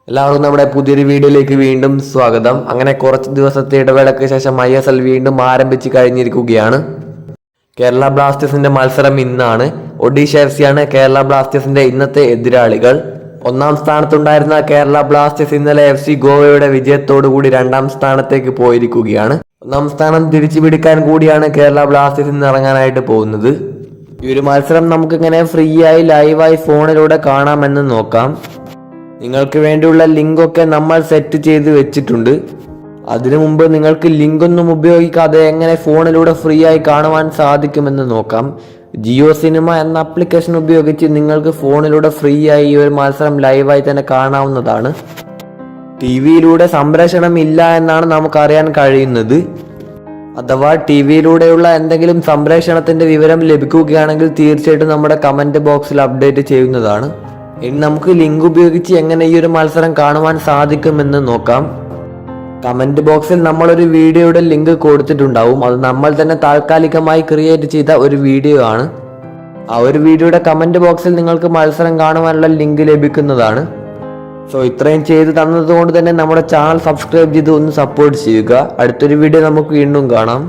എല്ലാവർക്കും നമ്മുടെ പുതിയൊരു വീഡിയോയിലേക്ക് വീണ്ടും സ്വാഗതം. അങ്ങനെ കുറച്ച് ദിവസത്തെ ഇടവേളയ്ക്ക് ശേഷം ISL വീണ്ടും ആരംഭിച്ച് കഴിഞ്ഞിരിക്കുകയാണ്. കേരള ബ്ലാസ്റ്റേഴ്സിന്റെ മത്സരം ഇന്നാണ്. ഒഡീഷ FC ആണ് കേരള ബ്ലാസ്റ്റേഴ്സിന്റെ ഇന്നത്തെ എതിരാളികൾ. ഒന്നാം സ്ഥാനത്തുണ്ടായിരുന്ന കേരള ബ്ലാസ്റ്റേഴ്സ് ഇന്നലെ FC ഗോവയുടെ വിജയത്തോടുകൂടി രണ്ടാം സ്ഥാനത്തേക്ക് പോയിരിക്കുകയാണ്. ഒന്നാം സ്ഥാനം തിരിച്ചു പിടിക്കാൻ കൂടിയാണ് കേരള ബ്ലാസ്റ്റേഴ്സ് ഇന്ന് ഇറങ്ങാനായിട്ട് പോകുന്നത്. ഈ ഒരു മത്സരം നമുക്കിങ്ങനെ ഫ്രീ ആയി ലൈവായി ഫോണിലൂടെ കാണാമെന്ന് നോക്കാം. നിങ്ങൾക്ക് വേണ്ടിയുള്ള ലിങ്കൊക്കെ നമ്മൾ സെറ്റ് ചെയ്ത് വെച്ചിട്ടുണ്ട്. അതിനു മുമ്പ് നിങ്ങൾക്ക് ലിങ്കൊന്നും ഉപയോഗിക്കാതെ എങ്ങനെ ഫോണിലൂടെ ഫ്രീ ആയി കാണുവാൻ സാധിക്കുമെന്ന് നോക്കാം. ജിയോ സിനിമ എന്ന ആപ്ലിക്കേഷൻ ഉപയോഗിച്ച് നിങ്ങൾക്ക് ഫോണിലൂടെ ഫ്രീ ആയി ഈ ഒരു മത്സരം ലൈവായി തന്നെ കാണാവുന്നതാണ്. TV-യിലൂടെ സംപ്രേഷണം ഇല്ല എന്നാണ് നമുക്കറിയാൻ കഴിയുന്നത്. അഥവാ TV-യിലൂടെയുള്ള എന്തെങ്കിലും സംപ്രേഷണത്തിന്റെ വിവരം ലഭിക്കുകയാണെങ്കിൽ തീർച്ചയായിട്ടും നമ്മുടെ കമന്റ് ബോക്സിൽ അപ്ഡേറ്റ് ചെയ്യുന്നതാണ്. ഇനി നമുക്ക് ലിങ്ക് ഉപയോഗിച്ച് എങ്ങനെ ഈ ഒരു മത്സരം കാണുവാൻ സാധിക്കുമെന്ന് നോക്കാം. കമന്റ് ബോക്സിൽ നമ്മളൊരു വീഡിയോയുടെ ലിങ്ക് കൊടുത്തിട്ടുണ്ടാവും. അത് നമ്മൾ തന്നെ താൽക്കാലികമായി ക്രിയേറ്റ് ചെയ്ത ഒരു വീഡിയോ ആണ്. ആ ഒരു വീഡിയോയുടെ കമന്റ് ബോക്സിൽ നിങ്ങൾക്ക് മത്സരം കാണുവാനുള്ള ലിങ്ക് ലഭിക്കുന്നതാണ്. സോ ഇത്രയും ചെയ്ത് തന്നതുകൊണ്ട് തന്നെ നമ്മുടെ ചാനൽ സബ്സ്ക്രൈബ് ചെയ്ത് ഒന്ന് സപ്പോർട്ട് ചെയ്യുക. അടുത്തൊരു വീഡിയോ നമുക്ക് വീണ്ടും കാണാം.